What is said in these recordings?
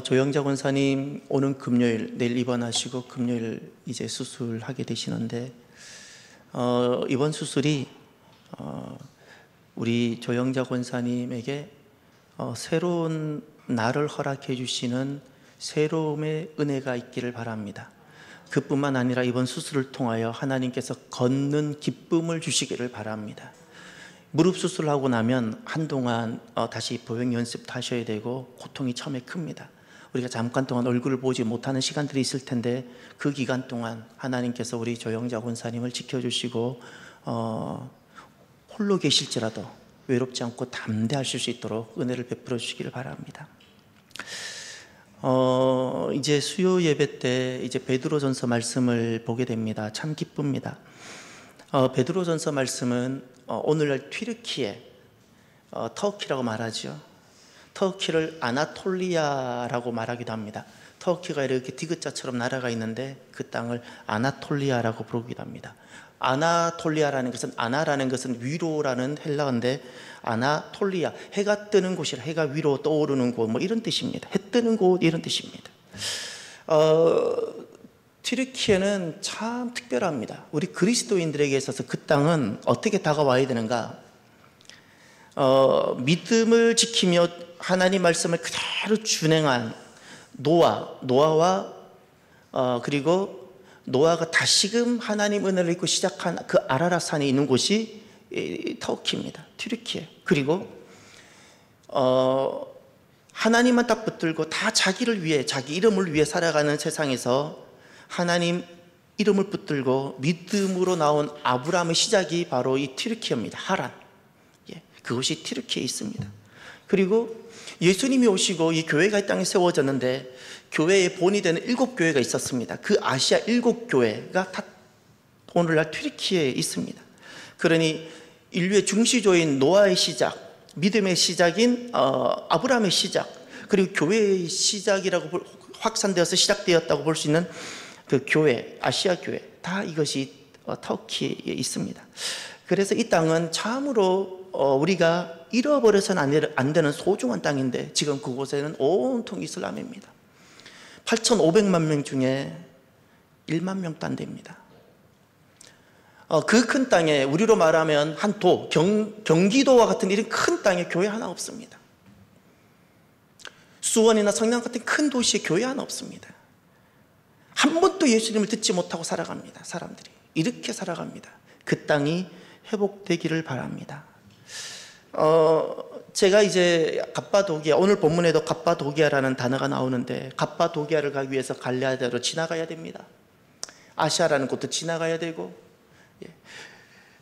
조영자 권사님 오는 금요일, 내일 입원하시고 금요일 이제 수술하게 되시는데 이번 수술이 우리 조영자 권사님에게 새로운 날을 허락해 주시는 새로움의 은혜가 있기를 바랍니다. 그뿐만 아니라 이번 수술을 통하여 하나님께서 걷는 기쁨을 주시기를 바랍니다. 무릎 수술하고 나면 한동안 다시 보행 연습도 하셔야 되고 고통이 처음에 큽니다. 우리가 잠깐 동안 얼굴을 보지 못하는 시간들이 있을 텐데 그 기간 동안 하나님께서 우리 조영자 권사님을 지켜주시고 홀로 계실지라도 외롭지 않고 담대하실 수 있도록 은혜를 베풀어 주시기를 바랍니다. 이제 수요 예배 때 이제 베드로전서 말씀을 보게 됩니다. 참 기쁩니다. 베드로전서 말씀은 오늘날 튀르키예, 터키라고 말하죠. 터키를 아나톨리아라고 말하기도 합니다. 터키가 이렇게 디귿자처럼 나라가 있는데 그 땅을 아나톨리아라고 부르기도 합니다. 아나톨리아라는 것은, 아나라는 것은 위로라는 헬라어인데 아나톨리아, 해가 뜨는 곳이라, 해가 위로 떠오르는 곳, 뭐 이런 뜻입니다. 해 뜨는 곳, 이런 뜻입니다. 튀르키예는 참 특별합니다. 우리 그리스도인들에게 있어서 그 땅은 어떻게 다가와야 되는가? 믿음을 지키며 하나님 말씀을 그대로 준행한 노아와 그리고 노아가 다시금 하나님 은혜를 입고 시작한 그 아라랏산에 있는 곳이 터키입니다. 튀르키예. 그리고 하나님만 딱 붙들고 다 자기를 위해, 자기 이름을 위해 살아가는 세상에서 하나님 이름을 붙들고 믿음으로 나온 아브라함의 시작이 바로 이 튀르키예입니다. 하란. 그것이 튀르키예에 있습니다. 그리고 예수님이 오시고 이 교회가 이 땅에 세워졌는데 교회의 본이 되는 7교회가 있었습니다. 그 아시아 7교회가 다 오늘날 튀르키예에 있습니다. 그러니 인류의 중시조인 노아의 시작, 믿음의 시작인 아브라함의 시작, 그리고 교회의 시작이라고 확산되어서 시작되었다고 볼 수 있는 그 교회, 아시아 교회, 다 이것이 터키에 있습니다. 그래서 이 땅은 참으로 우리가 잃어버려서는 안 되는 소중한 땅인데 지금 그곳에는 온통 이슬람입니다. 8,500만 명 중에 1만 명도 안 됩니다. 그 큰 땅에 우리로 말하면 한 도, 경기도와 같은 이런 큰 땅에 교회 하나 없습니다. 수원이나 성남 같은 큰 도시에 교회 하나 없습니다. 한 번도 예수님을 듣지 못하고 살아갑니다. 사람들이 이렇게 살아갑니다. 그 땅이 회복되기를 바랍니다. 제가 이제 갑바도기아, 오늘 본문에도 갑바도기아라는 단어가 나오는데 갑바도기아를 가기 위해서 갈레아디아로 지나가야 됩니다. 아시아라는 곳도 지나가야 되고,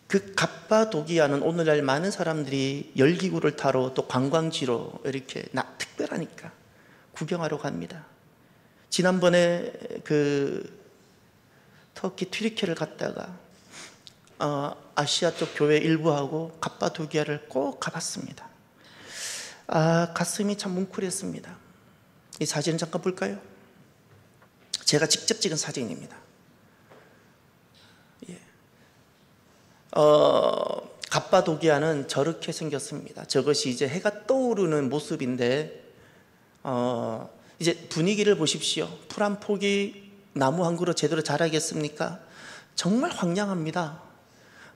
그 갑바도기아는 오늘날 많은 사람들이 열기구를 타러 또 관광지로 이렇게 특별하니까 구경하러 갑니다. 지난번에 그 터키 튀르키예를 갔다가 아시아 쪽 교회 일부하고 갑바도기아를 꼭 가봤습니다. 가슴이 참 뭉클했습니다. 이 사진을 잠깐 볼까요? 제가 직접 찍은 사진입니다. 갑바도기아는 저렇게 생겼습니다. 저것이 이제 해가 떠오르는 모습인데 이제 분위기를 보십시오. 풀 한 폭이 나무 한 그루 제대로 자라겠습니까? 정말 황량합니다.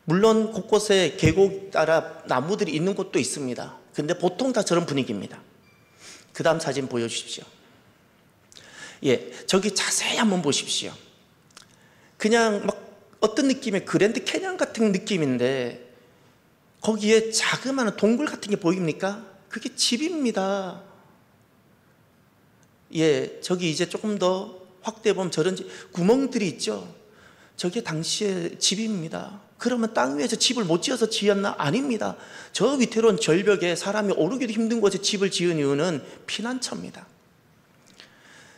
물론 곳곳에 계곡 따라 나무들이 있는 곳도 있습니다. 근데 보통 다 저런 분위기입니다. 그 다음 사진 보여주십시오. 저기 자세히 한번 보십시오. 그냥 막 어떤 느낌의 그랜드 캐년 같은 느낌인데 거기에 자그마한 동굴 같은 게 보입니까? 그게 집입니다. 저기 이제 조금 더 확대해 보면 저런 구멍들이 있죠. 저게 당시의 집입니다. 그러면 땅 위에서 집을 못 지어서 지었나? 아닙니다. 저 위태로운 절벽에 사람이 오르기도 힘든 곳에 집을 지은 이유는 피난처입니다.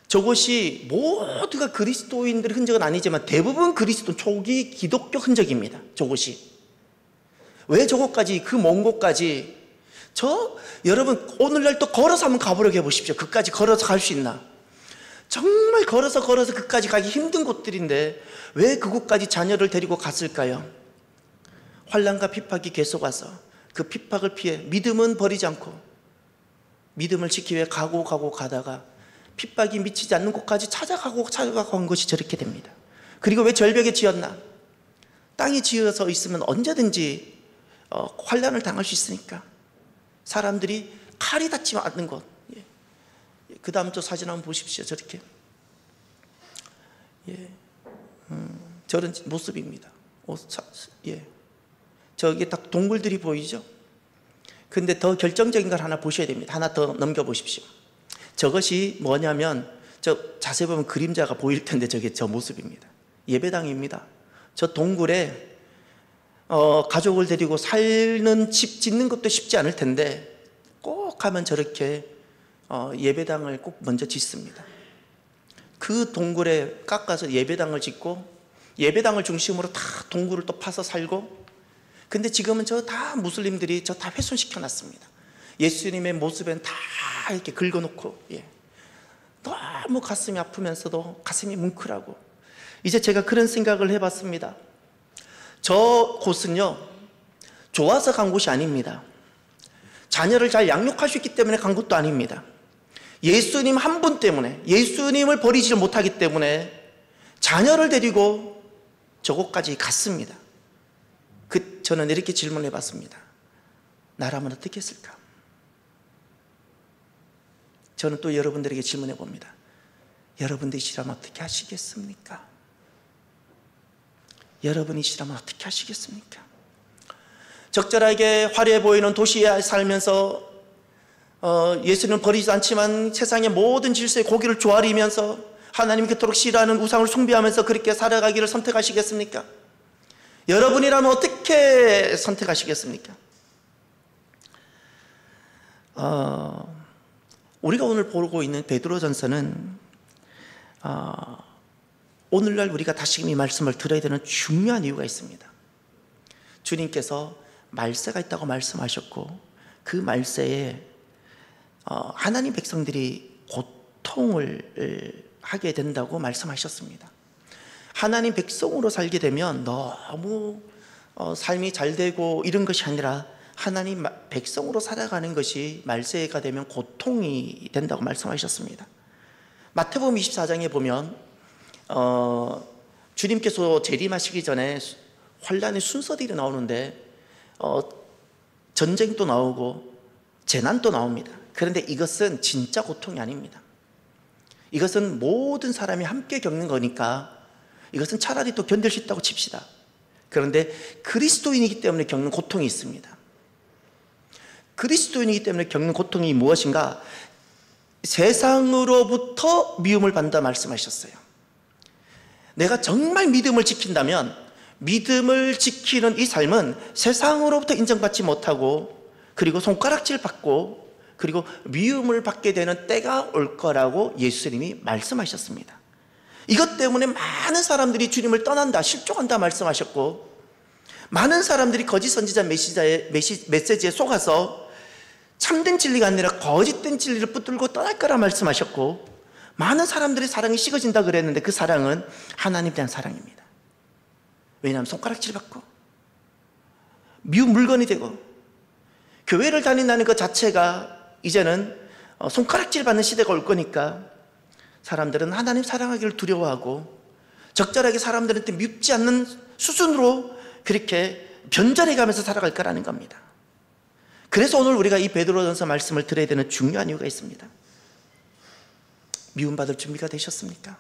저곳이 모두가 그리스도인들의 흔적은 아니지만 대부분 그리스도 초기 기독교 흔적입니다. 저곳이. 왜 저곳까지, 그 먼 곳까지, 여러분 오늘날 또 걸어서 한번 가보려고 해보십시오. 그까지 걸어서 갈 수 있나? 정말 걸어서 그까지 가기 힘든 곳들인데 왜 그곳까지 자녀를 데리고 갔을까요? 환난과 핍박이 계속 와서 그 핍박을 피해 믿음은 버리지 않고 믿음을 지키기 위해 가다가 핍박이 미치지 않는 곳까지 찾아가고 한 것이 저렇게 됩니다. 그리고 왜 절벽에 지었나? 땅에 지어서 있으면 언제든지 환난을 당할 수 있으니까. 사람들이 칼이 닿지 않는 곳. 그 다음 또 사진 한번 보십시오. 저렇게. 저런 모습입니다. 저기 딱 동굴들이 보이죠? 근데 더 결정적인 걸 하나 보셔야 됩니다. 하나 더 넘겨보십시오. 저것이 뭐냐면, 자세히 보면 그림자가 보일 텐데 저게 저 모습입니다. 예배당입니다. 저 동굴에 가족을 데리고 사는 집 짓는 것도 쉽지 않을 텐데 꼭 가면 저렇게 예배당을 꼭 먼저 짓습니다. 그 동굴에 깎아서 예배당을 짓고 예배당을 중심으로 다 동굴을 또 파서 살고, 근데 지금은 저 다 무슬림들이 저 다 훼손시켜 놨습니다. 예수님의 모습엔 다 이렇게 긁어놓고, 너무 가슴이 아프면서도 가슴이 뭉클하고. 이제 제가 그런 생각을 해봤습니다. 저 곳은요, 좋아서 간 곳이 아닙니다. 자녀를 잘 양육할 수 있기 때문에 간 곳도 아닙니다. 예수님 한 분 때문에, 예수님을 버리지 못하기 때문에 자녀를 데리고 저곳까지 갔습니다. 저는 이렇게 질문해 봤습니다. 나라면 어떻게 했을까? 저는 또 여러분들에게 질문해 봅니다. 여러분들이시라면 어떻게 하시겠습니까? 여러분이시라면 어떻게 하시겠습니까? 적절하게 화려해 보이는 도시에 살면서 예수님을 버리지 않지만 세상의 모든 질서의 고기를 조아리면서 하나님 그토록 싫어하는 우상을 숭배하면서 그렇게 살아가기를 선택하시겠습니까? 여러분이라면 어떻게 선택하시겠습니까? 우리가 오늘 보고 있는 베드로전서는 오늘날 우리가 다시금 이 말씀을 들어야 되는 중요한 이유가 있습니다. 주님께서 말세가 있다고 말씀하셨고, 그 말세에 하나님 백성들이 고통을 하게 된다고 말씀하셨습니다. 하나님 백성으로 살게 되면 너무 삶이 잘 되고 이런 것이 아니라 하나님 백성으로 살아가는 것이 말세가 되면 고통이 된다고 말씀하셨습니다. 마태복음 24장에 보면 주님께서 재림하시기 전에 환란의 순서들이 나오는데 전쟁도 나오고 재난도 나옵니다. 그런데 이것은 진짜 고통이 아닙니다. 이것은 모든 사람이 함께 겪는 거니까 이것은 차라리 또 견딜 수 있다고 칩시다. 그런데 그리스도인이기 때문에 겪는 고통이 있습니다. 그리스도인이기 때문에 겪는 고통이 무엇인가? 세상으로부터 미움을 받는다 말씀하셨어요. 내가 정말 믿음을 지킨다면 믿음을 지키는 이 삶은 세상으로부터 인정받지 못하고, 그리고 손가락질 받고, 그리고 미움을 받게 되는 때가 올 거라고 예수님이 말씀하셨습니다. 이것 때문에 많은 사람들이 주님을 떠난다, 실족한다 말씀하셨고, 많은 사람들이 거짓 선지자 메시지에 속아서 참된 진리가 아니라 거짓된 진리를 붙들고 떠날 거라 말씀하셨고, 많은 사람들의 사랑이 식어진다 그랬는데 그 사랑은 하나님에 대한 사랑입니다. 왜냐하면 손가락질 받고 미운 물건이 되고, 교회를 다닌다는 것 자체가 이제는 손가락질 받는 시대가 올 거니까 사람들은 하나님 사랑하기를 두려워하고 적절하게 사람들한테 밉지 않는 수준으로 그렇게 변절해 가면서 살아갈 거라는 겁니다. 그래서 오늘 우리가 이 베드로전서 말씀을 들어야 되는 중요한 이유가 있습니다. 미움받을 준비가 되셨습니까?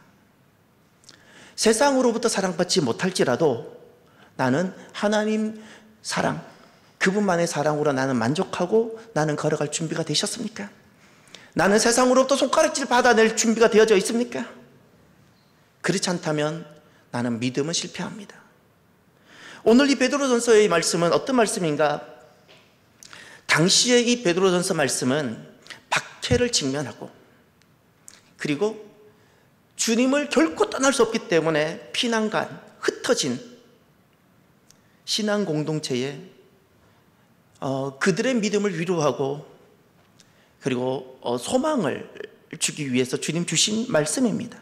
세상으로부터 사랑받지 못할지라도 나는 하나님 사랑, 그분만의 사랑으로 나는 만족하고 나는 걸어갈 준비가 되셨습니까? 나는 세상으로부터 손가락질 받아낼 준비가 되어져 있습니까? 그렇지 않다면 나는 믿음은 실패합니다. 오늘 이 베드로전서의 말씀은 어떤 말씀인가? 당시의 이 베드로전서 말씀은 박해를 직면하고, 그리고 주님을 결코 떠날 수 없기 때문에 피난간, 흩어진 신앙 공동체에 그들의 믿음을 위로하고 그리고 소망을 주기 위해서 주님 주신 말씀입니다.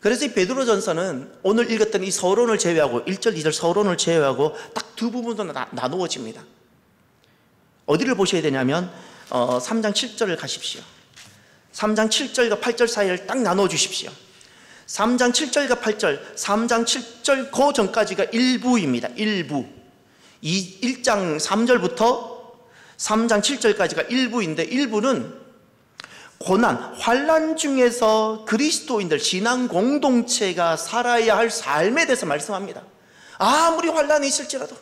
그래서 이 베드로전서는 오늘 읽었던 이 서론을 제외하고 1절, 2절 서론을 제외하고 딱 두 부분으로 나누어집니다. 어디를 보셔야 되냐면 3장 7절을 가십시오. 3장 7절과 8절 사이를 딱 나눠 주십시오. 3장 7절과 8절, 3장 7절 그 전까지가 일부입니다. 일부. 1장 3절부터 3장 7절까지가 일부인데, 일부는 고난, 환난 중에서 그리스도인들, 신앙 공동체가 살아야 할 삶에 대해서 말씀합니다. 아무리 환난이 있을지라도,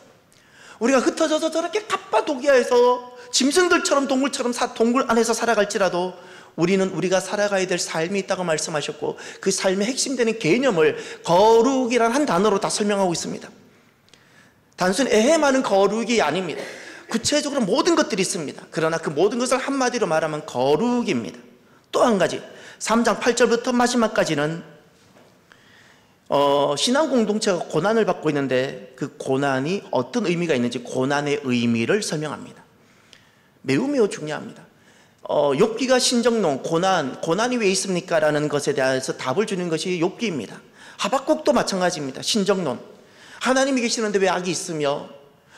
우리가 흩어져서 저렇게 갑바도기아에서 짐승들처럼 동굴처럼 동굴 안에서 살아갈지라도 우리는 우리가 살아가야 될 삶이 있다고 말씀하셨고, 그 삶의 핵심 되는 개념을 거룩이란 한 단어로 다 설명하고 있습니다. 단순히 에헤마는 거룩이 아닙니다. 구체적으로 모든 것들이 있습니다. 그러나 그 모든 것을 한마디로 말하면 거룩입니다. 또 한 가지, 3장 8절부터 마지막까지는 신앙 공동체가 고난을 받고 있는데, 그 고난이 어떤 의미가 있는지, 고난의 의미를 설명합니다. 매우 중요합니다. 욥기가 신정론, 고난이 왜 있습니까? 라는 것에 대해서 답을 주는 것이 욥기입니다. 하박국도 마찬가지입니다. 신정론, 하나님이 계시는데 왜 악이 있으며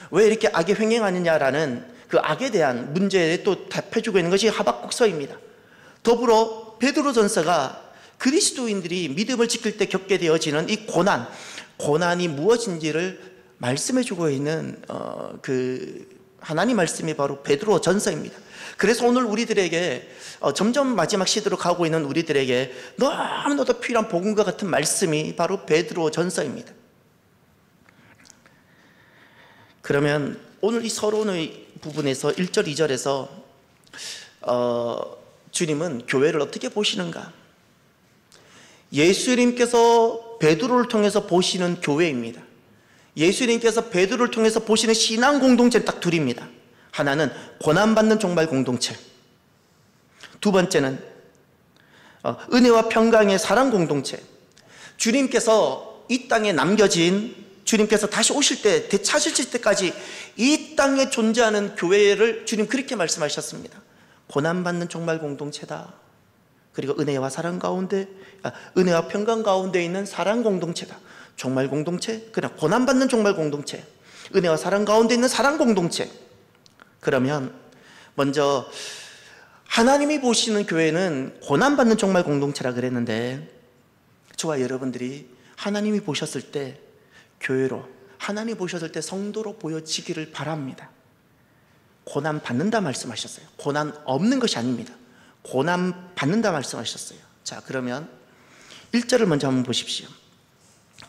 왜 이렇게 악에 횡행하느냐라는 그 악에 대한 문제에 또 답해주고 있는 것이 하박국서입니다. 더불어 베드로전서가 그리스도인들이 믿음을 지킬 때 겪게 되어지는 이 고난이 무엇인지를 말씀해주고 있는 그 하나님 말씀이 바로 베드로전서입니다. 그래서 오늘 우리들에게 점점 마지막 시대로 가고 있는 우리들에게 너무나도 필요한 복음과 같은 말씀이 바로 베드로전서입니다. 그러면 오늘 이 서론의 부분에서 1절, 2절에서 주님은 교회를 어떻게 보시는가? 예수님께서 베드로를 통해서 보시는 교회입니다. 예수님께서 베드로를 통해서 보시는 신앙 공동체는 딱 둘입니다. 하나는 고난받는 종말 공동체, 두 번째는 은혜와 평강의 사랑 공동체. 주님께서 이 땅에 남겨진, 주님께서 다시 오실 때, 되찾으실 때까지 이 땅에 존재하는 교회를 주님 그렇게 말씀하셨습니다. 고난받는 종말 공동체다. 그리고 은혜와 사랑 가운데, 은혜와 평강 가운데 있는 사랑 공동체다. 종말 공동체, 그냥 고난받는 종말 공동체, 은혜와 사랑 가운데 있는 사랑 공동체. 그러면 먼저 하나님이 보시는 교회는 고난받는 종말 공동체라 그랬는데, 저와 여러분들이 하나님이 보셨을 때 교회로, 하나님이 보셨을 때 성도로 보여지기를 바랍니다. 고난 받는다 말씀하셨어요. 고난 없는 것이 아닙니다. 고난 받는다 말씀하셨어요. 자, 그러면 1절을 먼저 한번 보십시오.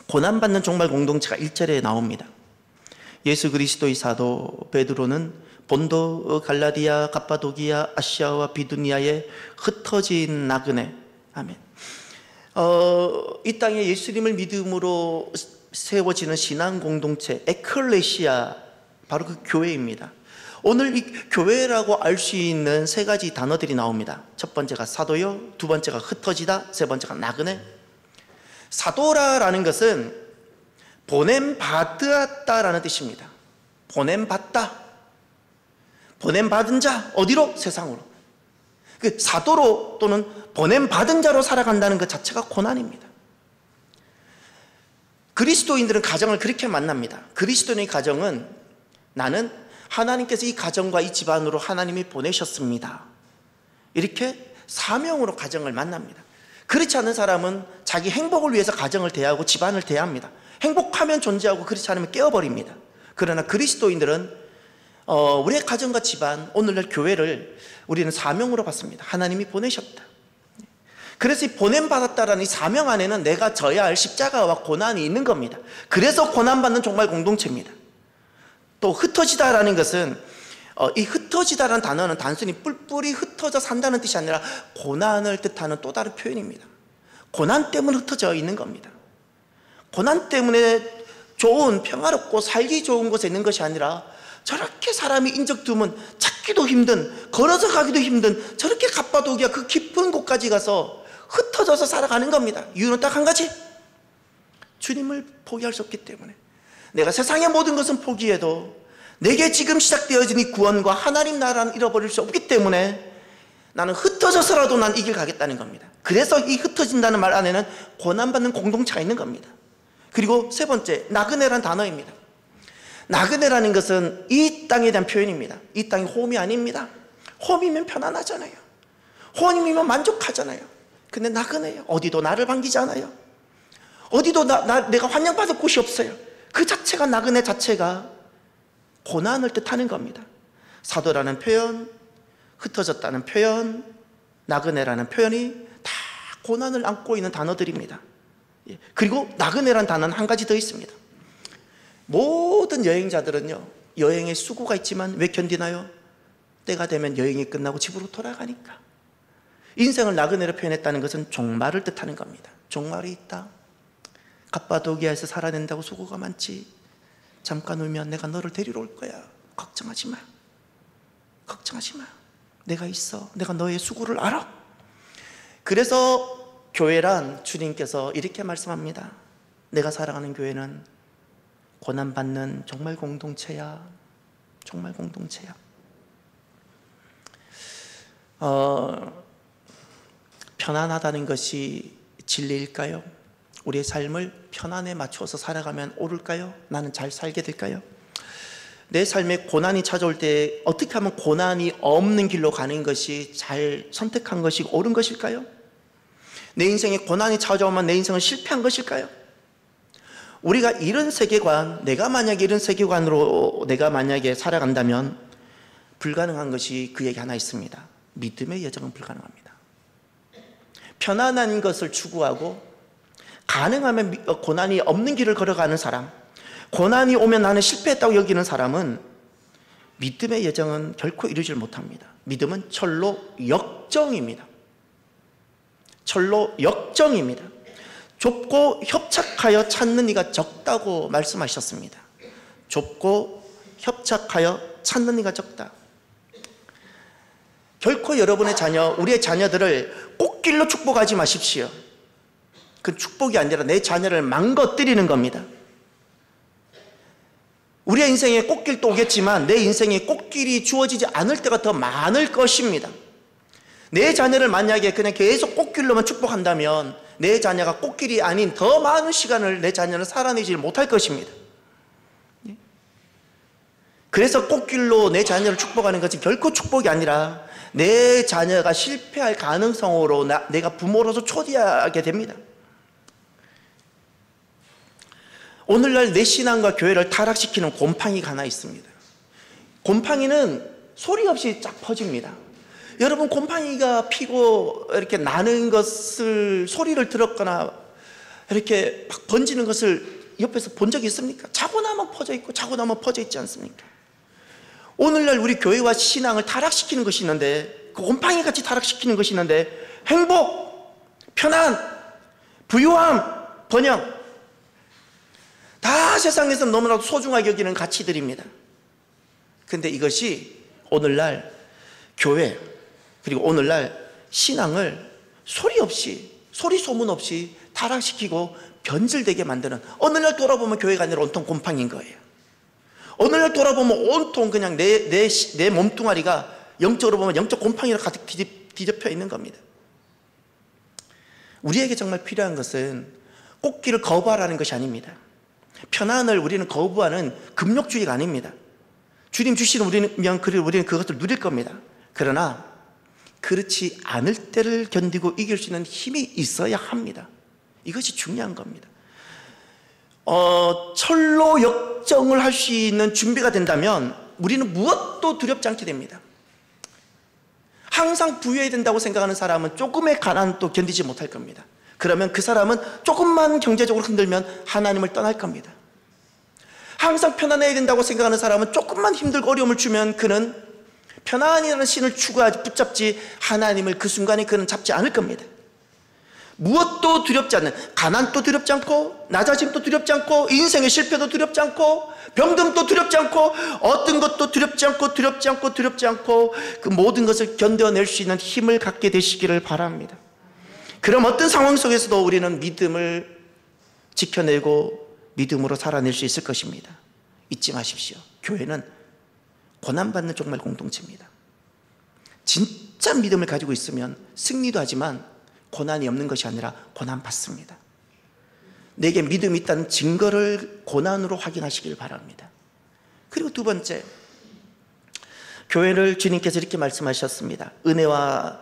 고난받는 종말 공동체가 1절에 나옵니다. 예수 그리스도의 사도 베드로는 본도, 갈라디아, 갑바도기아, 아시아와 비두니아에 흩어진 나그네, 아멘. 이 땅에 예수님을 믿음으로 세워지는 신앙 공동체, 에클레시아, 바로 그 교회입니다. 오늘 이 교회라고 알 수 있는 세 가지 단어들이 나옵니다. 첫 번째가 사도요, 두 번째가 흩어지다, 세 번째가 나그네. 사도라는 것은 보냄받았다라는 뜻입니다. 보냄받다, 보냄받은 자, 어디로? 세상으로. 그 사도로 또는 보냄받은 자로 살아간다는 것 자체가 고난입니다. 그리스도인들은 가정을 그렇게 만납니다. 그리스도인의 가정은, 나는 하나님께서 이 가정과 이 집안으로 하나님이 보내셨습니다, 이렇게 사명으로 가정을 만납니다. 그렇지 않은 사람은 자기 행복을 위해서 가정을 대하고 집안을 대합니다. 행복하면 존재하고 그렇지 않으면 깨어버립니다. 그러나 그리스도인들은 우리의 가정과 집안, 오늘날 교회를 우리는 사명으로 받습니다. 하나님이 보내셨다. 그래서 이 보냄받았다라는 이 사명 안에는 내가 져야 할 십자가와 고난이 있는 겁니다. 그래서 고난받는 종말 공동체입니다. 또 흩어지다라는 것은, 이 흩어지다라는 단어는 단순히 뿔뿔이 흩어져 산다는 뜻이 아니라 고난을 뜻하는 또 다른 표현입니다. 고난 때문에 흩어져 있는 겁니다. 고난 때문에 좋은, 평화롭고 살기 좋은 곳에 있는 것이 아니라 저렇게 사람이 인적 드문, 찾기도 힘든, 걸어서 가기도 힘든 저렇게 갑바도기아 그 깊은 곳까지 가서 흩어져서 살아가는 겁니다. 이유는 딱 한 가지, 주님을 포기할 수 없기 때문에. 내가 세상의 모든 것은 포기해도 내게 지금 시작되어진 이 구원과 하나님 나라는 잃어버릴 수 없기 때문에 나는 흩어져서라도 난 이 길 가겠다는 겁니다. 그래서 이 흩어진다는 말 안에는 고난받는 공동체가 있는 겁니다. 그리고 세 번째, 나그네라는 단어입니다. 나그네라는 것은 이 땅에 대한 표현입니다. 이 땅이 홈이 아닙니다. 홈이면 편안하잖아요. 호님이면 만족하잖아요. 근데 나그네요. 어디도 나를 반기지 않아요. 어디도 내가 환영받을 곳이 없어요. 그 자체가, 나그네 자체가 고난을 뜻하는 겁니다. 사도라는 표현, 흩어졌다는 표현, 나그네라는 표현이 다 고난을 안고 있는 단어들입니다. 그리고 나그네라는 단어는 한 가지 더 있습니다. 모든 여행자들은요, 여행에 수고가 있지만 왜 견디나요? 때가 되면 여행이 끝나고 집으로 돌아가니까. 인생을 나그네로 표현했다는 것은 종말을 뜻하는 겁니다. 종말이 있다. 갑바도기아에서 살아낸다고 수고가 많지. 잠깐 울면 내가 너를 데리러 올 거야. 걱정하지 마. 걱정하지 마. 내가 있어. 내가 너의 수고를 알아. 그래서 교회란 주님께서 이렇게 말씀합니다. 내가 사랑하는 교회는 고난받는 정말 공동체야. 정말 공동체야. 편안하다는 것이 진리일까요? 우리의 삶을 편안에 맞춰서 살아가면 옳을까요? 나는 잘 살게 될까요? 내 삶에 고난이 찾아올 때 어떻게 하면 고난이 없는 길로 가는 것이 잘 선택한 것이 옳은 것일까요? 내 인생에 고난이 찾아오면 내 인생은 실패한 것일까요? 우리가 이런 세계관, 내가 만약에 이런 세계관으로 내가 만약에 살아간다면 불가능한 것이 그 얘기 하나 있습니다. 믿음의 여정은 불가능합니다. 편안한 것을 추구하고 가능하면 고난이 없는 길을 걸어가는 사람, 고난이 오면 나는 실패했다고 여기는 사람은 믿음의 여정은 결코 이루지를 못합니다. 믿음은 철로 역정입니다. 철로 역정입니다. 좁고 협착하여 찾는 이가 적다고 말씀하셨습니다. 좁고 협착하여 찾는 이가 적다. 결코 여러분의 자녀, 우리의 자녀들을 꽃길로 축복하지 마십시오. 그 축복이 아니라 내 자녀를 망가뜨리는 겁니다. 우리의 인생에 꽃길도 오겠지만 내 인생에 꽃길이 주어지지 않을 때가 더 많을 것입니다. 내 자녀를 만약에 그냥 계속 꽃길로만 축복한다면 내 자녀가 꽃길이 아닌 더 많은 시간을 내 자녀는 살아내지 못할 것입니다. 그래서 꽃길로 내 자녀를 축복하는 것은 결코 축복이 아니라 내 자녀가 실패할 가능성으로 내가 부모로서 초대하게 됩니다. 오늘날 내 신앙과 교회를 타락시키는 곰팡이가 하나 있습니다. 곰팡이는 소리 없이 쫙 퍼집니다. 여러분, 곰팡이가 피고 이렇게 나는 것을, 소리를 들었거나 이렇게 막 번지는 것을 옆에서 본 적이 있습니까? 자고 나면 퍼져 있고 자고 나면 퍼져 있지 않습니까? 오늘날 우리 교회와 신앙을 타락시키는 것이 있는데, 그 곰팡이같이 타락시키는 것이 있는데, 행복, 편안, 부유함, 번영, 다 세상에서 너무나도 소중하게 여기는 가치들입니다. 근데 이것이 오늘날 교회, 그리고 오늘날 신앙을 소리 없이, 소리 소문 없이 타락시키고 변질되게 만드는, 어느 날 돌아보면 교회가 아니라 온통 곰팡이인 거예요. 어느 날 돌아보면 온통 그냥 내 몸뚱아리가 영적으로 보면 영적 곰팡이로 가득 뒤덮여 있는 겁니다. 우리에게 정말 필요한 것은 꽃길을 거부하라는 것이 아닙니다. 편안을 우리는 거부하는 금욕주의가 아닙니다. 주님 주시는 우리는 그것을 누릴 겁니다. 그러나 그렇지 않을 때를 견디고 이길 수 있는 힘이 있어야 합니다. 이것이 중요한 겁니다. 철로 역정을 할 수 있는 준비가 된다면 우리는 무엇도 두렵지 않게 됩니다. 항상 부유해야 된다고 생각하는 사람은 조금의 가난도 견디지 못할 겁니다. 그러면 그 사람은 조금만 경제적으로 흔들면 하나님을 떠날 겁니다. 항상 편안해야 된다고 생각하는 사람은 조금만 힘들고 어려움을 주면 그는 편안이라는 신을 추구하지, 붙잡지 하나님을 그 순간에 그는 잡지 않을 겁니다. 무엇도 두렵지 않는, 가난도 두렵지 않고 낮아짐도 두렵지 않고 인생의 실패도 두렵지 않고 병듦도 두렵지 않고 어떤 것도 두렵지 않고 그 모든 것을 견뎌낼 수 있는 힘을 갖게 되시기를 바랍니다. 그럼 어떤 상황 속에서도 우리는 믿음을 지켜내고 믿음으로 살아낼 수 있을 것입니다. 잊지 마십시오. 교회는 고난받는 정말 공동체입니다. 진짜 믿음을 가지고 있으면 승리도 하지만 고난이 없는 것이 아니라 고난받습니다. 내게 믿음이 있다는 증거를 고난으로 확인하시길 바랍니다. 그리고 두 번째, 교회를 주님께서 이렇게 말씀하셨습니다. 은혜와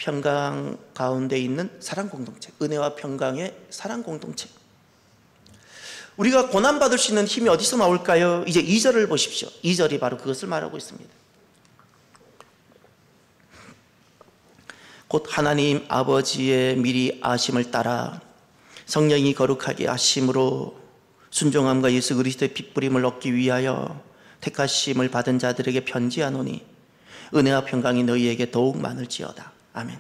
평강 가운데 있는 사랑 공동체, 은혜와 평강의 사랑 공동체. 우리가 고난받을 수 있는 힘이 어디서 나올까요? 이제 2절을 보십시오. 2절이 바로 그것을 말하고 있습니다. 곧 하나님 아버지의 미리 아심을 따라 성령이 거룩하게 하심으로 순종함과 예수 그리스도의 핏부림을 얻기 위하여 택하심을 받은 자들에게 편지하노니 은혜와 평강이 너희에게 더욱 많을지어다. 아멘.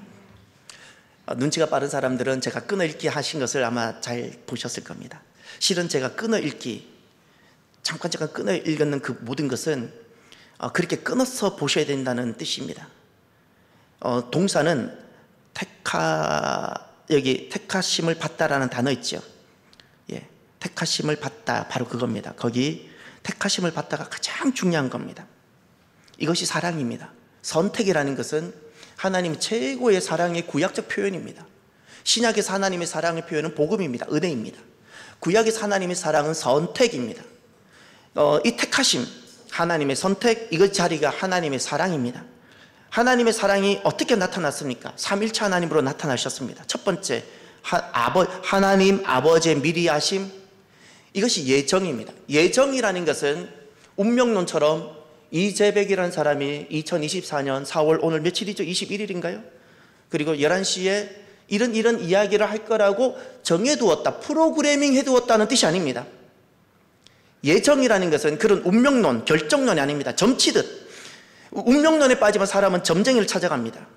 눈치가 빠른 사람들은 제가 끊어읽기 하신 것을 아마 잘 보셨을 겁니다. 실은 제가 끊어읽기, 잠깐 끊어읽는 그 모든 것은 그렇게 끊어서 보셔야 된다는 뜻입니다. 동사는 여기 택하심을 받다라는 단어 있죠. 예, 택하심을 받다, 바로 그겁니다. 거기 택하심을 받다가 가장 중요한 겁니다. 이것이 사랑입니다. 선택이라는 것은 하나님 최고의 사랑의 구약적 표현입니다. 신약에서 하나님의 사랑의 표현은 복음입니다. 은혜입니다. 구약에서 하나님의 사랑은 선택입니다. 이 택하심, 하나님의 선택, 이것 자리가 하나님의 사랑입니다. 하나님의 사랑이 어떻게 나타났습니까? 삼일체 하나님으로 나타나셨습니다. 첫 번째, 하나님 아버지의 미리 하심, 이것이 예정입니다. 예정이라는 것은 운명론처럼 이재백이라는 사람이 2024년 4월 오늘 며칠이죠? 21일인가요? 그리고 11시에 이런 이야기를 할 거라고 정해두었다, 프로그래밍 해두었다는 뜻이 아닙니다. 예정이라는 것은 그런 운명론, 결정론이 아닙니다. 점치듯 운명론에 빠지면 사람은 점쟁이를 찾아갑니다.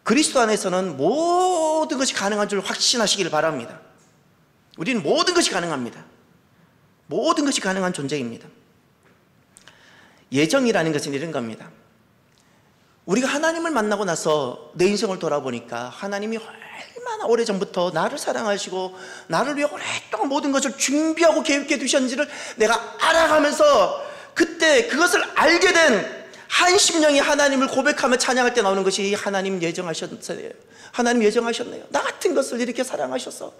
그리스도 안에서는 모든 것이 가능한 줄 확신하시길 바랍니다. 우리는 모든 것이 가능합니다. 모든 것이 가능한 존재입니다. 예정이라는 것은 이런 겁니다. 우리가 하나님을 만나고 나서 내 인생을 돌아보니까 하나님이 얼마나 오래전부터 나를 사랑하시고 나를 위해 오랫동안 모든 것을 준비하고 계획해 두셨는지를 내가 알아가면서 그때 그것을 알게 된 한 심령이 하나님을 고백하며 찬양할 때 나오는 것이 하나님 예정하셨어요. 하나님 예정하셨네요. 나 같은 것을 이렇게 사랑하셔서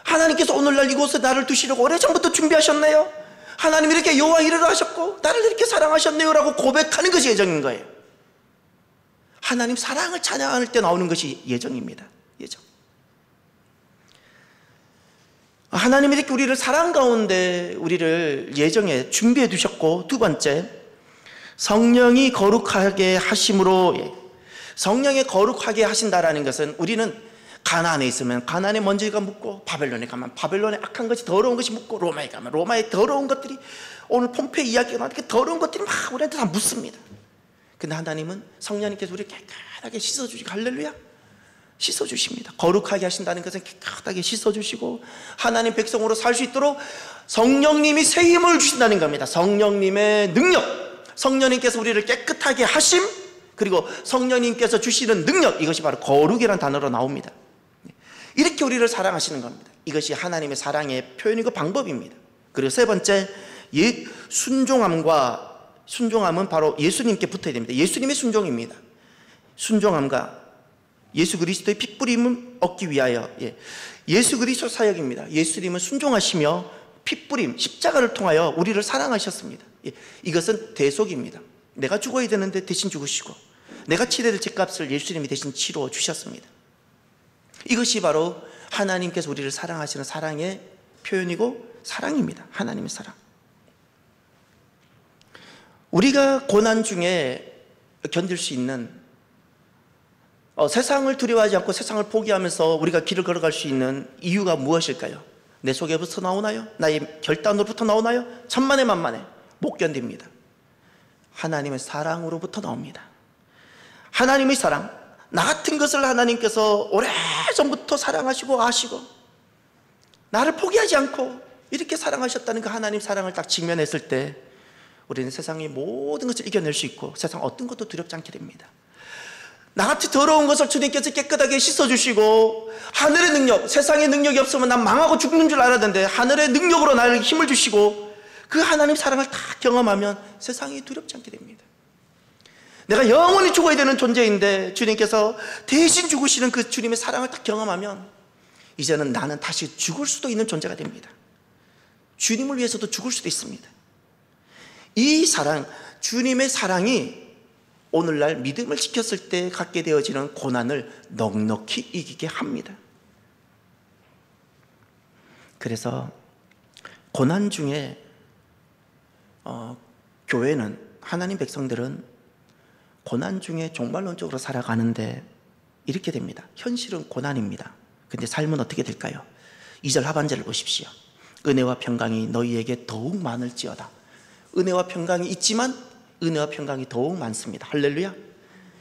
하나님께서 오늘날 이곳에 나를 두시려고 오래전부터 준비하셨네요. 하나님 이렇게 여호와 이르라 하셨고 나를 이렇게 사랑하셨네요 라고 고백하는 것이 예정인 거예요. 하나님 사랑을 찬양할 때 나오는 것이 예정입니다. 예정. 하나님이 이렇게 우리를 사랑 가운데 우리를 예정에 준비해 두셨고, 두 번째, 성령이 거룩하게 하심으로, 성령이 거룩하게 하신다라는 것은 우리는 가나안에 있으면 가나안에 먼지가 묻고, 바벨론에 가면 바벨론에 악한 것이 더러운 것이 묻고, 로마에 가면 로마의 더러운 것들이, 오늘 폼페이 이야기가 나오니까 더러운 것들이 막 우리한테 다 묻습니다. 근데 하나님은 성령님께서 우리를 깨끗하게 씻어주시고, 할렐루야, 씻어주십니다. 거룩하게 하신다는 것은 깨끗하게 씻어주시고 하나님 백성으로 살 수 있도록 성령님이 새 힘을 주신다는 겁니다. 성령님의 능력, 성령님께서 우리를 깨끗하게 하심, 그리고 성령님께서 주시는 능력, 이것이 바로 거룩이라는 단어로 나옵니다. 이렇게 우리를 사랑하시는 겁니다. 이것이 하나님의 사랑의 표현이고 방법입니다. 그리고 세 번째, 순종함은 바로 예수님께 붙어야 됩니다. 예수님의 순종입니다. 순종함과 예수 그리스도의 핏부림을 얻기 위하여, 예수 그리스도 사역입니다. 예수님은 순종하시며 핏부림, 십자가를 통하여 우리를 사랑하셨습니다. 이것은 대속입니다. 내가 죽어야 되는데 대신 죽으시고, 내가 치러야 될 죄값을 예수님이 대신 치러 주셨습니다. 이것이 바로 하나님께서 우리를 사랑하시는 사랑의 표현이고 사랑입니다. 하나님의 사랑. 우리가 고난 중에 견딜 수 있는, 세상을 두려워하지 않고 세상을 포기하면서 우리가 길을 걸어갈 수 있는 이유가 무엇일까요? 내 속에부터 나오나요? 나의 결단으로부터 나오나요? 천만에 만만에 못 견딥니다. 하나님의 사랑으로부터 나옵니다. 하나님의 사랑, 나 같은 것을 하나님께서 오래전부터 사랑하시고 아시고 나를 포기하지 않고 이렇게 사랑하셨다는 그 하나님 사랑을 딱 직면했을 때 우리는 세상의 모든 것을 이겨낼 수 있고 세상 어떤 것도 두렵지 않게 됩니다. 나같이 더러운 것을 주님께서 깨끗하게 씻어주시고, 하늘의 능력, 세상의 능력이 없으면 난 망하고 죽는 줄 알았는데 하늘의 능력으로 나를 힘을 주시고 그 하나님 사랑을 다 경험하면 세상이 두렵지 않게 됩니다. 내가 영원히 죽어야 되는 존재인데 주님께서 대신 죽으시는 그 주님의 사랑을 딱 경험하면 이제는 나는 다시 죽을 수도 있는 존재가 됩니다. 주님을 위해서도 죽을 수도 있습니다. 이 사랑, 주님의 사랑이 오늘날 믿음을 지켰을 때 갖게 되어지는 고난을 넉넉히 이기게 합니다. 그래서 고난 중에 교회는, 하나님 백성들은 고난 중에 종말론적으로 살아가는데 이렇게 됩니다. 현실은 고난입니다. 근데 삶은 어떻게 될까요? 2절 하반절을 보십시오. 은혜와 평강이 너희에게 더욱 많을지어다. 은혜와 평강이 있지만 은혜와 평강이 더욱 많습니다. 할렐루야.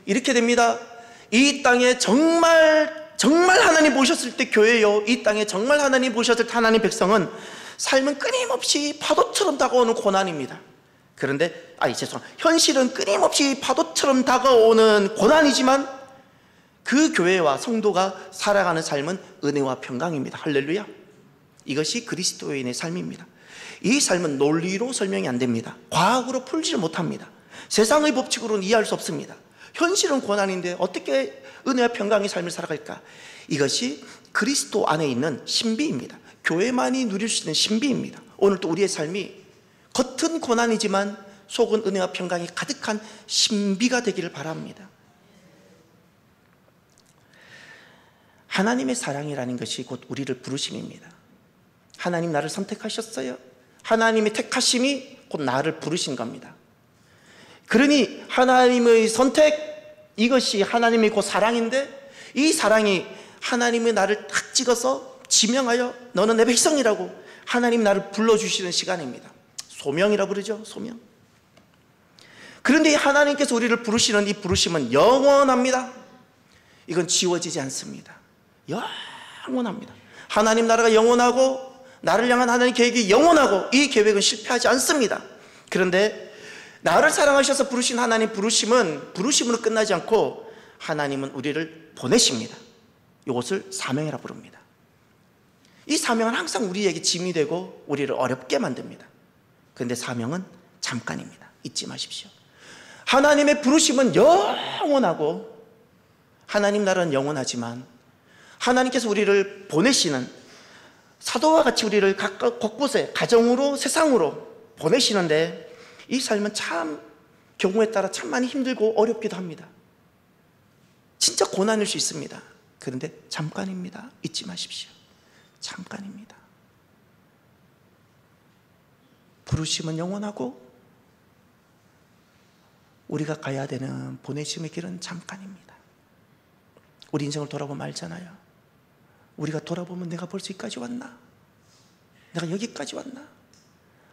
이렇게 됩니다. 이 땅에 정말 하나님 보셨을 때 교회요, 이 땅에 정말 하나님 보셨을 때 하나님 백성은 삶은 끊임없이 파도처럼 다가오는 고난입니다. 그런데 현실은 끊임없이 파도처럼 다가오는 고난이지만 그 교회와 성도가 살아가는 삶은 은혜와 평강입니다. 할렐루야. 이것이 그리스도인의 삶입니다. 이 삶은 논리로 설명이 안 됩니다. 과학으로 풀지를 못합니다. 세상의 법칙으로는 이해할 수 없습니다. 현실은 고난인데 어떻게 은혜와 평강의 삶을 살아갈까? 이것이 그리스도 안에 있는 신비입니다. 교회만이 누릴 수 있는 신비입니다. 오늘도 우리의 삶이 겉은 고난이지만 속은 은혜와 평강이 가득한 신비가 되기를 바랍니다. 하나님의 사랑이라는 것이 곧 우리를 부르심입니다. 하나님 나를 선택하셨어요. 하나님의 택하심이 곧 나를 부르신 겁니다. 그러니 하나님의 선택, 이것이 하나님의 곧 사랑인데, 이 사랑이 하나님의 나를 딱 찍어서 지명하여 너는 내 백성이라고 하나님 나를 불러주시는 시간입니다. 소명이라고 그러죠. 소명. 그런데 하나님께서 우리를 부르시는 이 부르심은 영원합니다. 이건 지워지지 않습니다. 영원합니다. 하나님 나라가 영원하고 나를 향한 하나님 계획이 영원하고 이 계획은 실패하지 않습니다. 그런데 나를 사랑하셔서 부르신 하나님 부르심으로 끝나지 않고 하나님은 우리를 보내십니다. 이것을 사명이라고 부릅니다. 이 사명은 항상 우리에게 짐이 되고 우리를 어렵게 만듭니다. 그런데 사명은 잠깐입니다. 잊지 마십시오. 하나님의 부르심은 영원하고 하나님 나라는 영원하지만 하나님께서 우리를 보내시는, 사도와 같이 우리를 각각 곳곳에 가정으로 세상으로 보내시는데 이 삶은 참 경우에 따라 참 많이 힘들고 어렵기도 합니다. 진짜 고난일 수 있습니다. 그런데 잠깐입니다. 잊지 마십시오. 잠깐입니다. 부르심은 영원하고 우리가 가야 되는 보내심의 길은 잠깐입니다. 우리 인생을 돌아보면 알잖아요. 우리가 돌아보면 내가 벌써 여기까지 왔나? 내가 여기까지 왔나?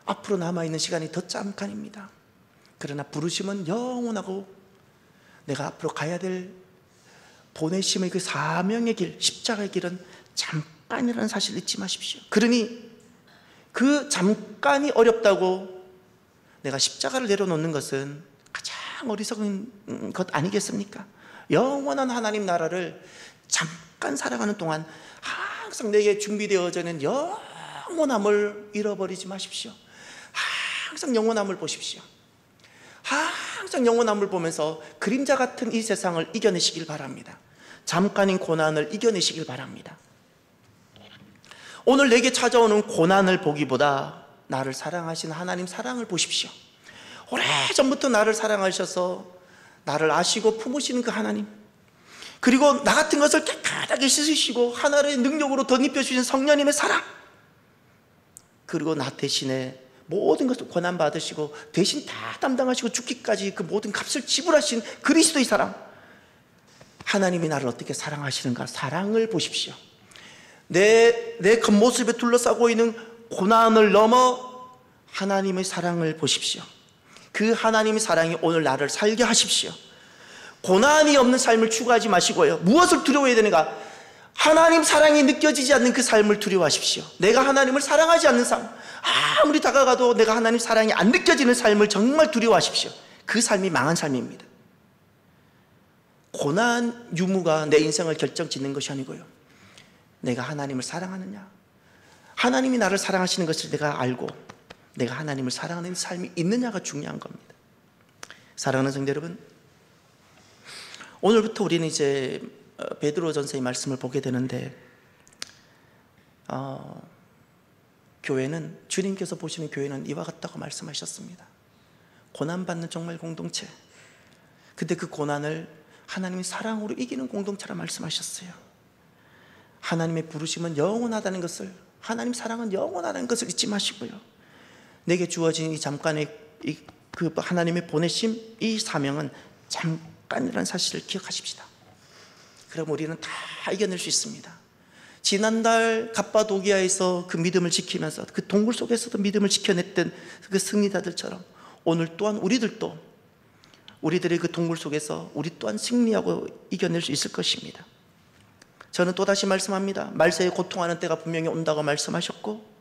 앞으로 남아있는 시간이 더 잠깐입니다. 그러나 부르심은 영원하고 내가 앞으로 가야 될 보내심의 그 사명의 길, 십자가의 길은 잠깐이라는 사실을 잊지 마십시오. 그러니 그 잠깐이 어렵다고 내가 십자가를 내려놓는 것은 가장 어리석은 것 아니겠습니까? 영원한 하나님 나라를 잠깐 살아가는 동안 항상 내게 준비되어져 있는 영원함을 잃어버리지 마십시오. 항상 영원함을 보십시오. 항상 영원함을 보면서 그림자 같은 이 세상을 이겨내시길 바랍니다. 잠깐인 고난을 이겨내시길 바랍니다. 오늘 내게 찾아오는 고난을 보기보다 나를 사랑하신 하나님 사랑을 보십시오. 오래전부터 나를 사랑하셔서 나를 아시고 품으시는 그 하나님, 그리고 나 같은 것을 깨끗하게 씻으시고 하나님의 능력으로 덧입혀주신 성령님의 사랑, 그리고 나 대신에 모든 것을 고난받으시고 대신 다 담당하시고 죽기까지 그 모든 값을 지불하신 그리스도의 사랑, 하나님이 나를 어떻게 사랑하시는가, 사랑을 보십시오. 내 겉모습에 둘러싸고 있는 고난을 넘어 하나님의 사랑을 보십시오. 그 하나님의 사랑이 오늘 나를 살게 하십시오. 고난이 없는 삶을 추구하지 마시고요. 무엇을 두려워해야 되는가? 하나님 사랑이 느껴지지 않는 그 삶을 두려워하십시오. 내가 하나님을 사랑하지 않는 삶, 아무리 다가가도 내가 하나님 사랑이 안 느껴지는 삶을 정말 두려워하십시오. 그 삶이 망한 삶입니다. 고난 유무가 내 인생을 결정짓는 것이 아니고요, 내가 하나님을 사랑하느냐, 하나님이 나를 사랑하시는 것을 내가 알고 내가 하나님을 사랑하는 삶이 있느냐가 중요한 겁니다. 사랑하는 성도 여러분, 오늘부터 우리는 이제 베드로전서의 말씀을 보게 되는데, 교회는, 주님께서 보시는 교회는 이와 같다고 말씀하셨습니다. 고난받는 정말 공동체, 근데 그 고난을 하나님의 사랑으로 이기는 공동체라 말씀하셨어요. 하나님의 부르심은 영원하다는 것을, 하나님 사랑은 영원하다는 것을 잊지 마시고요, 내게 주어진 이 잠깐의 그 하나님의 보내심, 이 사명은 잠깐이라는 사실을 기억하십시다. 그럼 우리는 다 이겨낼 수 있습니다. 지난달 갑바도기아에서 그 믿음을 지키면서 그 동굴 속에서도 믿음을 지켜냈던 그 승리자들처럼 오늘 또한 우리들의 그 동굴 속에서 우리 또한 승리하고 이겨낼 수 있을 것입니다. 저는 또다시 말씀합니다. 말세에 고통하는 때가 분명히 온다고 말씀하셨고,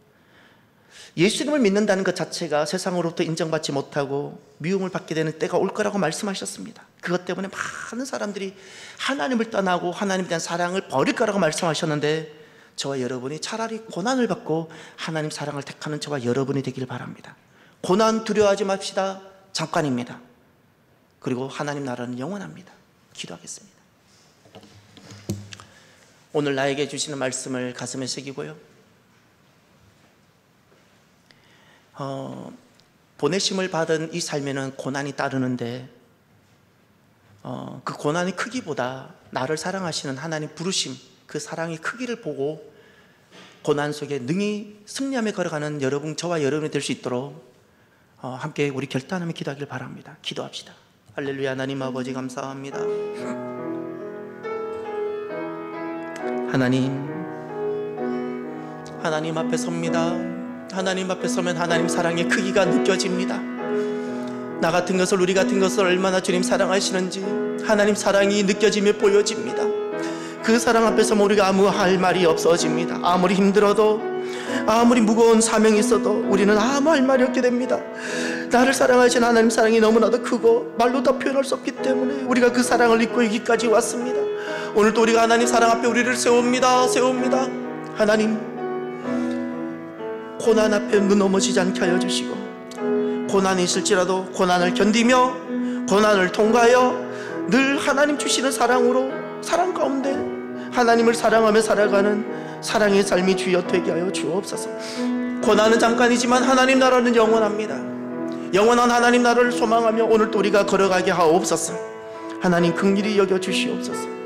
예수님을 믿는다는 것 자체가 세상으로부터 인정받지 못하고 미움을 받게 되는 때가 올 거라고 말씀하셨습니다. 그것 때문에 많은 사람들이 하나님을 떠나고 하나님에 대한 사랑을 버릴 거라고 말씀하셨는데, 저와 여러분이 차라리 고난을 받고 하나님 사랑을 택하는 저와 여러분이 되길 바랍니다. 고난 두려워하지 맙시다. 잠깐입니다. 그리고 하나님 나라는 영원합니다. 기도하겠습니다. 오늘 나에게 주시는 말씀을 가슴에 새기고요, 보내심을 받은 이 삶에는 고난이 따르는데, 그 고난의 크기보다 나를 사랑하시는 하나님 부르심, 그 사랑의 크기를 보고 고난 속에 능히 승리하며 걸어가는 여러분, 저와 여러분이 될 수 있도록 함께 우리 결단하며 기도하길 바랍니다. 기도합시다. 할렐루야. 하나님 아버지 감사합니다. 하나님 앞에 섭니다. 하나님 앞에 서면 하나님 사랑의 크기가 느껴집니다. 나 같은 것을, 우리 같은 것을 얼마나 주님 사랑하시는지 하나님 사랑이 느껴지며 보여집니다. 그 사랑 앞에서 우리가 아무 할 말이 없어집니다. 아무리 힘들어도, 아무리 무거운 사명이 있어도 우리는 아무 할 말이 없게 됩니다. 나를 사랑하신 하나님 사랑이 너무나도 크고 말로 다 표현할 수 없기 때문에 우리가 그 사랑을 잊고 여기까지 왔습니다. 오늘도 우리가 하나님 사랑 앞에 우리를 세웁니다. 하나님, 고난 앞에 눈 넘어지지 않게 하여 주시고, 고난이 있을지라도 고난을 견디며 고난을 통과하여 늘 하나님 주시는 사랑으로, 사랑 가운데 하나님을 사랑하며 살아가는 사랑의 삶이 주여 되게 하여 주옵소서. 고난은 잠깐이지만 하나님 나라는 영원합니다. 영원한 하나님 나라를 소망하며 오늘도 우리가 걸어가게 하옵소서. 하나님 긍휼히 여겨 주시옵소서.